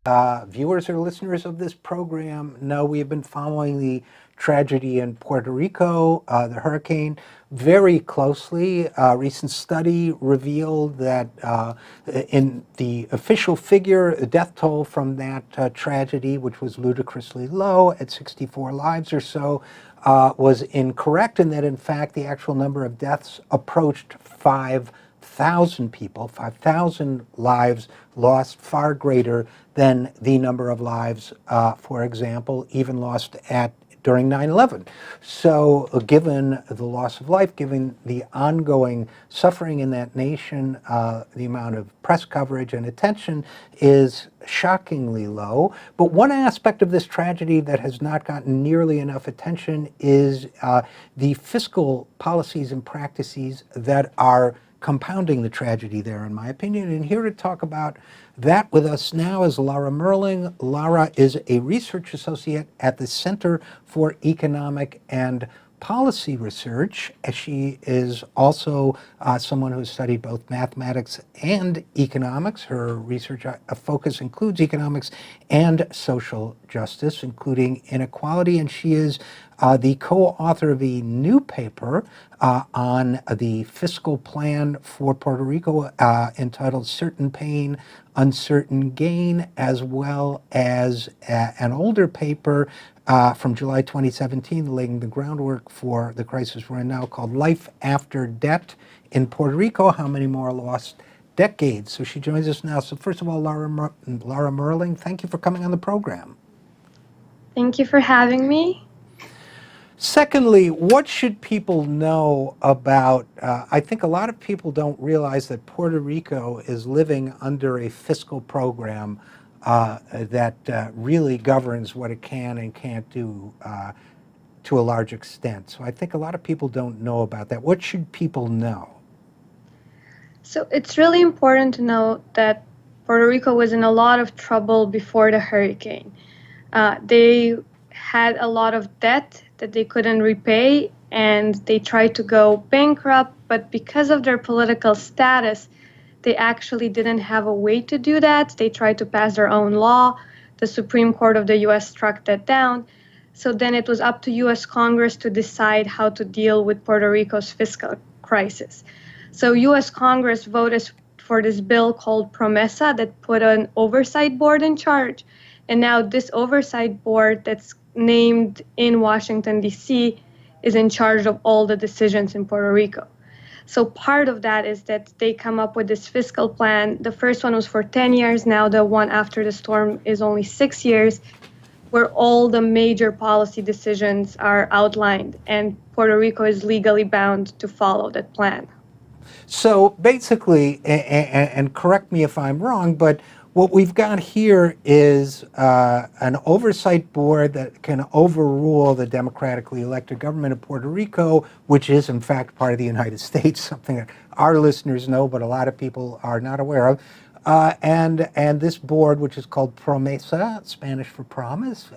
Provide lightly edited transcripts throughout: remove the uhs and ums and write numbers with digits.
Viewers or listeners of this program know we have been following the tragedy in Puerto Rico, the hurricane, very closely. A recent study revealed that in the official figure, the death toll from that tragedy, which was ludicrously low at 64 lives or so, was incorrect, and that in fact the actual number of deaths approached 5,000 people, 5,000 lives lost, far greater than the number of lives, for example, even lost during 9/11. So given the loss of life, given the ongoing suffering in that nation, the amount of press coverage and attention is shockingly low. But one aspect of this tragedy that has not gotten nearly enough attention is the fiscal policies and practices that are compounding the tragedy there, in my opinion. And here to talk about that with us now is Lara Merling. Lara is a research associate at the Center for Economic and Policy Research. She is also someone who has studied both mathematics and economics. Her research focus includes economics and social justice, including inequality, and she is the co-author of a new paper on the fiscal plan for Puerto Rico entitled Certain Pain, Uncertain Gain, as well as an older paper from July 2017, laying the groundwork for the crisis we're in now, called Life After Debt in Puerto Rico, How Many More Lost Decades. So she joins us now. So first of all, Lara Merling, thank you for coming on the program. Thank you for having me. Secondly, what should people know about, I think a lot of people don't realize that Puerto Rico is living under a fiscal program that really governs what it can and can't do to a large extent. So I think a lot of people don't know about that. What should people know? So it's really important to know that Puerto Rico was in a lot of trouble before the hurricane. They had a lot of debt that they couldn't repay, and they tried to go bankrupt, but because of their political status, they actually didn't have a way to do that. They tried to pass their own law. The Supreme Court of the US struck that down. So then it was up to US Congress to decide how to deal with Puerto Rico's fiscal crisis. So US Congress voted for this bill called PROMESA that put an oversight board in charge. And now this oversight board that's named in Washington, D.C., is in charge of all the decisions in Puerto Rico. So part of that is that they come up with this fiscal plan. The first one was for 10 years. Now the one after the storm is only 6 years, where all the major policy decisions are outlined. And Puerto Rico is legally bound to follow that plan. So basically, and correct me if I'm wrong, but what we've got here is an oversight board that can overrule the democratically elected government of Puerto Rico, which is in fact part of the United States, something that our listeners know, but a lot of people are not aware of. And this board, which is called PROMESA, Spanish for promise,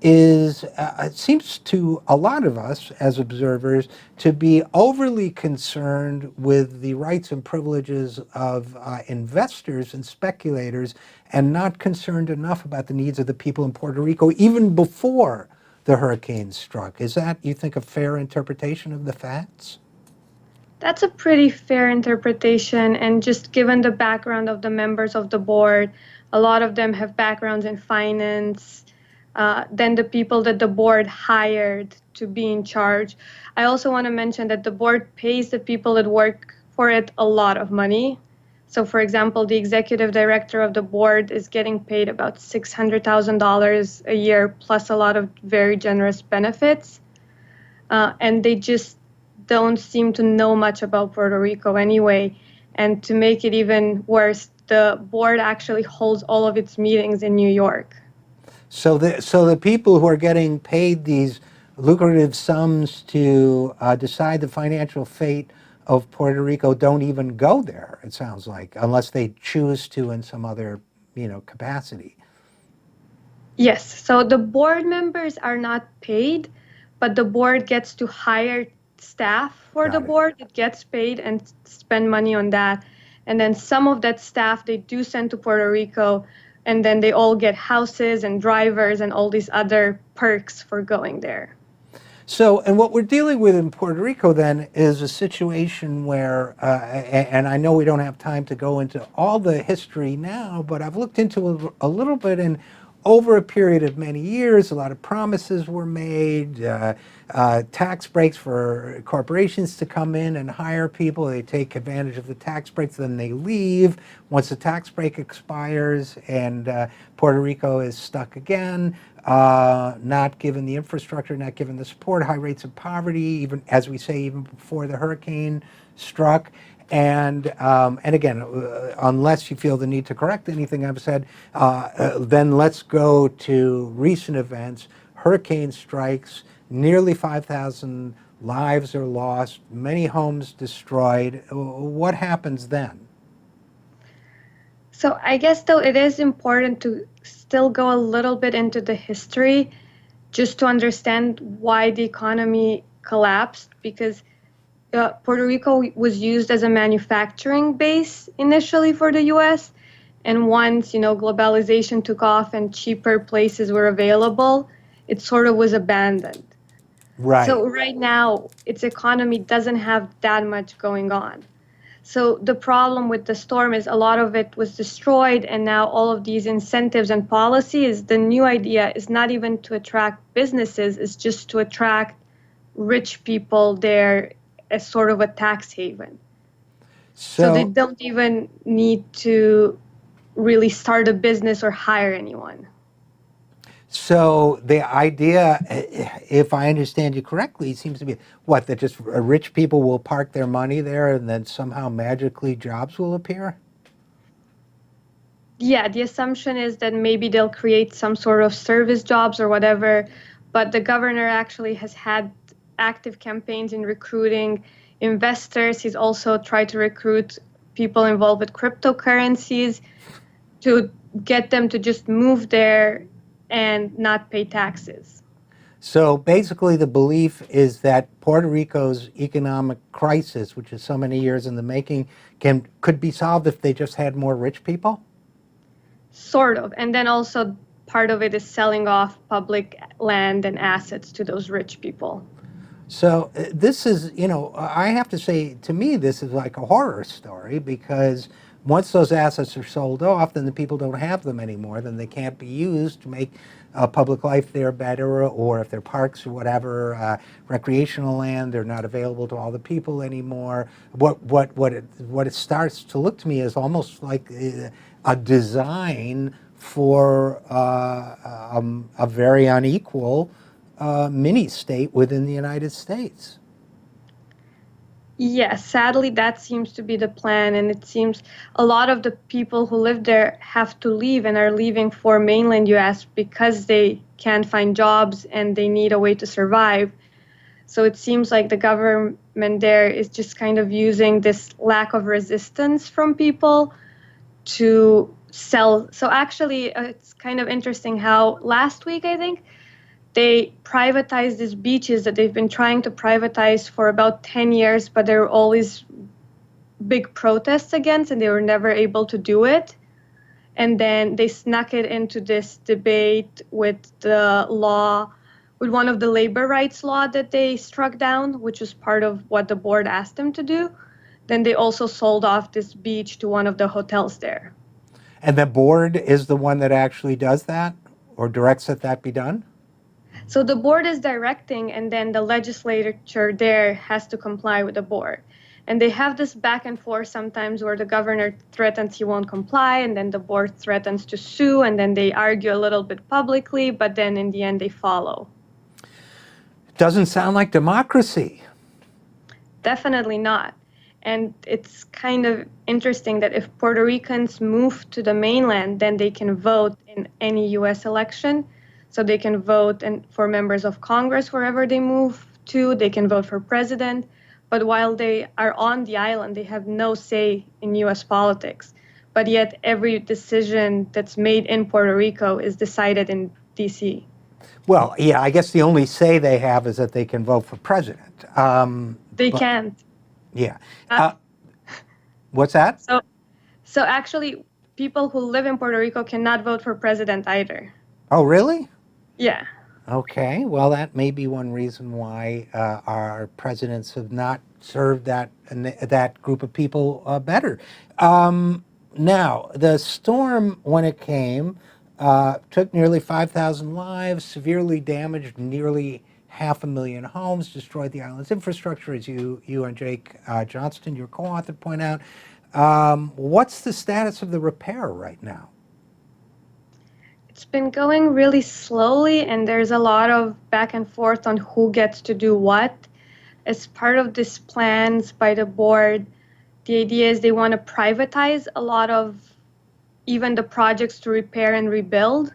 it seems to a lot of us as observers to be overly concerned with the rights and privileges of investors and speculators, and not concerned enough about the needs of the people in Puerto Rico even before the hurricane struck. Is that, you think, a fair interpretation of the facts? That's a pretty fair interpretation, and just given the background of the members of the board, a lot of them have backgrounds in finance, then the people that the board hired to be in charge. I also want to mention that the board pays the people that work for it a lot of money. So, for example, the executive director of the board is getting paid about $600,000 a year, plus a lot of very generous benefits. And they just don't seem to know much about Puerto Rico anyway. And to make it even worse, the board actually holds all of its meetings in New York. So the people who are getting paid these lucrative sums to decide the financial fate of Puerto Rico don't even go there, it sounds like, unless they choose to in some other, capacity. Yes, so the board members are not paid, but the board gets to hire staff for the Got it. board that gets paid and spend money on that. And then some of that staff they do send to Puerto Rico and then they all get houses and drivers and all these other perks for going there. So, and what we're dealing with in Puerto Rico then is a situation where, and I know we don't have time to go into all the history now, but I've looked into a little bit, and over a period of many years, a lot of promises were made, tax breaks for corporations to come in and hire people. They take advantage of the tax breaks, then they leave once the tax break expires, and Puerto Rico is stuck again. Not given the infrastructure, not given the support, high rates of poverty, even as we say, even before the hurricane struck. And again, unless you feel the need to correct anything I've said, then let's go to recent events. Hurricane strikes, nearly 5,000 lives are lost, many homes destroyed. What happens then? So I guess though it is important to still go a little bit into the history just to understand why the economy collapsed, because Puerto Rico was used as a manufacturing base initially for the US, and once, globalization took off and cheaper places were available, it sort of was abandoned. Right. So right now its economy doesn't have that much going on. So the problem with the storm is a lot of it was destroyed, and now all of these incentives and policies, the new idea is not even to attract businesses, it's just to attract rich people there as sort of a tax haven. So they don't even need to really start a business or hire anyone. So the idea, if I understand you correctly, seems to be what, that just rich people will park their money there and then somehow magically jobs will appear? Yeah, the assumption is that maybe they'll create some sort of service jobs or whatever, but the governor actually has had active campaigns in recruiting investors. He's also tried to recruit people involved with cryptocurrencies to get them to just move there and not pay taxes. So basically the belief is that Puerto Rico's economic crisis, which is so many years in the making, could be solved if they just had more rich people? Sort of. And then also part of it is selling off public land and assets to those rich people. So this is, I have to say, to me, this is like a horror story, because once those assets are sold off, then the people don't have them anymore. Then they can't be used to make public life there better, or if they're parks or whatever, recreational land, they're not available to all the people anymore. What it starts to look to me is almost like a design for a very unequal mini state within the United States. Yes, sadly, that seems to be the plan. And it seems a lot of the people who live there have to leave and are leaving for mainland US because they can't find jobs and they need a way to survive. So it seems like the government there is just kind of using this lack of resistance from people to sell. So actually, it's kind of interesting how last week, I think, they privatized these beaches that they've been trying to privatize for about 10 years, but there were always big protests against, and they were never able to do it. And then they snuck it into this debate with the law, with one of the labor rights law that they struck down, which was part of what the board asked them to do. Then they also sold off this beach to one of the hotels there. And the board is the one that actually does that, or directs that be done? So the board is directing, and then the legislature there has to comply with the board. And they have this back and forth sometimes where the governor threatens he won't comply, and then the board threatens to sue, and then they argue a little bit publicly, but then in the end they follow. Doesn't sound like democracy. Definitely not. And it's kind of interesting that if Puerto Ricans move to the mainland, then they can vote in any US election. So they can vote for members of Congress wherever they move to. They can vote for president. But while they are on the island, they have no say in US politics. But yet every decision that's made in Puerto Rico is decided in DC. Well, yeah, I guess the only say they have is that they can vote for president. They can't. Yeah. What's that? So actually, people who live in Puerto Rico cannot vote for president either. Oh, really? Yeah. Okay, well, that may be one reason why our presidents have not served that group of people better. Now, the storm, when it came, took nearly 5,000 lives, severely damaged nearly 500,000 homes, destroyed the island's infrastructure, as you and Jake Johnston, your co-author, point out. What's the status of the repair right now? It's been going really slowly, and there's a lot of back and forth on who gets to do what. As part of these plans by the board, the idea is they want to privatize a lot of even the projects to repair and rebuild.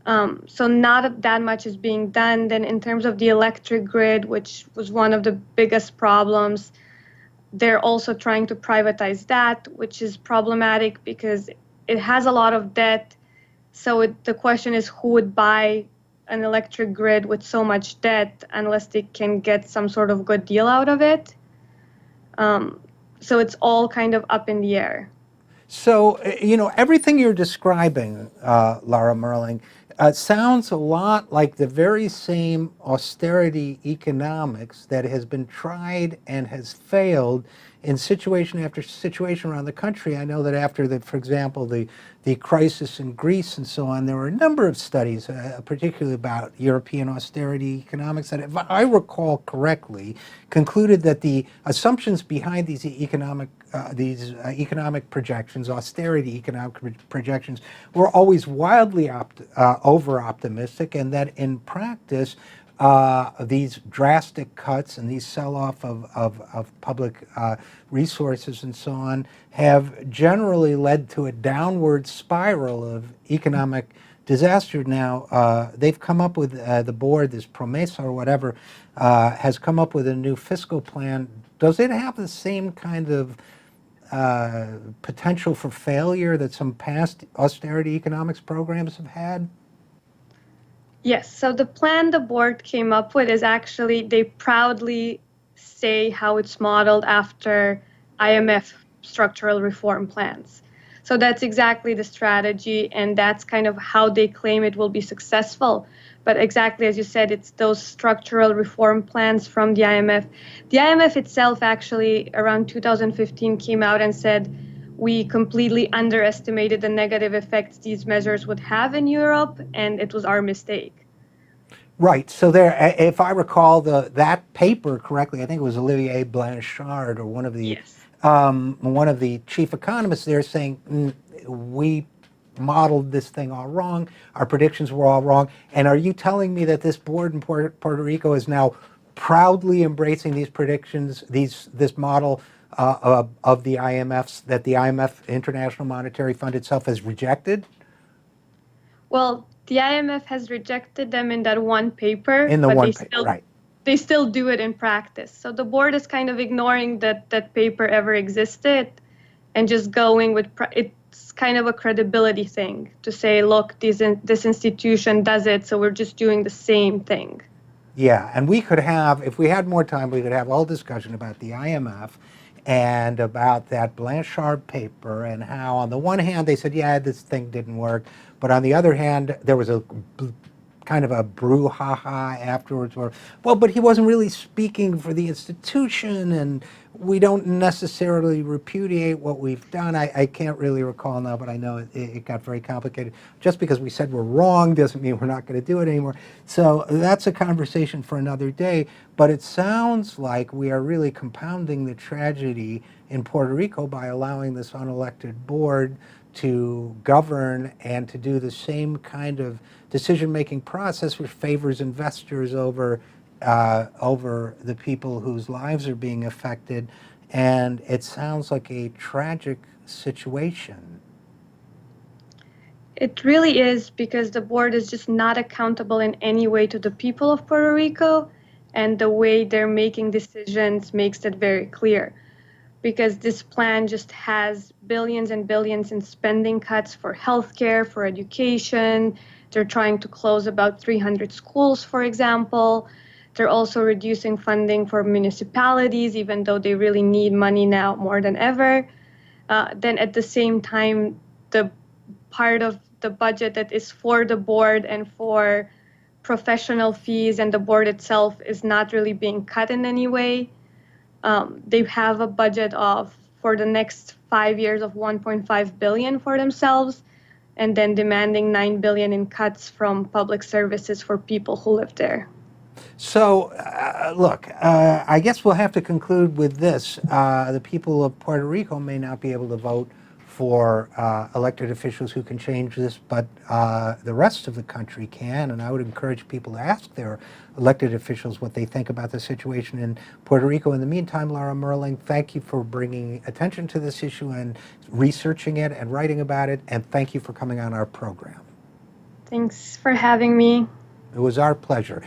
So not that much is being done. Then in terms of the electric grid, which was one of the biggest problems, they're also trying to privatize that, which is problematic because it has a lot of debt. So the question is who would buy an electric grid with so much debt unless they can get some sort of good deal out of it. So it's all kind of up in the air. So, everything you're describing, Lara Merling, sounds a lot like the very same austerity economics that has been tried and has failed in situation after situation around the country. I know that after for example, the crisis in Greece and so on, there were a number of studies, particularly about European austerity economics, that, if I recall correctly, concluded that the assumptions behind these economic projections, austerity economic projections, were always wildly over-optimistic, and that in practice, these drastic cuts and these sell-off of public resources and so on have generally led to a downward spiral of economic disaster. Now, they've come up with, the board, this Promesa or whatever, has come up with a new fiscal plan. Does it have the same kind of potential for failure that some past austerity economics programs have had? Yes, so the plan the board came up with is actually, they proudly say how it's modeled after IMF structural reform plans. So that's exactly the strategy, and that's kind of how they claim it will be successful. But exactly as you said, it's those structural reform plans from the IMF. The IMF itself actually around 2015 came out and said, we completely underestimated the negative effects these measures would have in Europe, and it was our mistake. Right. So there, if I recall that paper correctly, I think it was Olivier Blanchard or one of the Yes. chief economists there saying, we modeled this thing all wrong. Our predictions were all wrong. And are you telling me that this board in Puerto Rico is now proudly embracing these predictions, this model of the IMF's, that the IMF, International Monetary Fund itself, has rejected? Well, the IMF has rejected them in that one paper, In the but one paper, right. they still do it in practice. So the board is kind of ignoring that paper ever existed and just going with it's kind of a credibility thing to say, look, this institution does it, so we're just doing the same thing. Yeah, and we could have, if we had more time, we could have all discussion about the IMF and about that Blanchard paper and how, on the one hand, they said, yeah, this thing didn't work, but on the other hand, there was a kind of a brouhaha afterwards, where, well, but he wasn't really speaking for the institution, and we don't necessarily repudiate what we've done. I can't really recall now, but I know it got very complicated. Just because we said we're wrong doesn't mean we're not going to do it anymore. So that's a conversation for another day, but it sounds like we are really compounding the tragedy in Puerto Rico by allowing this unelected board to govern and to do the same kind of decision-making process, which favors investors over the people whose lives are being affected. And it sounds like a tragic situation. It really is, because the board is just not accountable in any way to the people of Puerto Rico, and the way they're making decisions makes that very clear. Because this plan just has billions and billions in spending cuts for healthcare, for education. They're trying to close about 300 schools, for example. They're also reducing funding for municipalities, even though they really need money now more than ever. then at the same time, the part of the budget that is for the board and for professional fees and the board itself is not really being cut in any way. They have a budget of, for the next 5 years, of 1.5 billion for themselves, and then demanding 9 billion in cuts from public services for people who live there. So, look, I guess we'll have to conclude with this. The people of Puerto Rico may not be able to vote for elected officials who can change this, but the rest of the country can, and I would encourage people to ask their elected officials what they think about the situation in Puerto Rico. In the meantime, Lara Merling, thank you for bringing attention to this issue and researching it and writing about it, and thank you for coming on our program. Thanks for having me. It was our pleasure.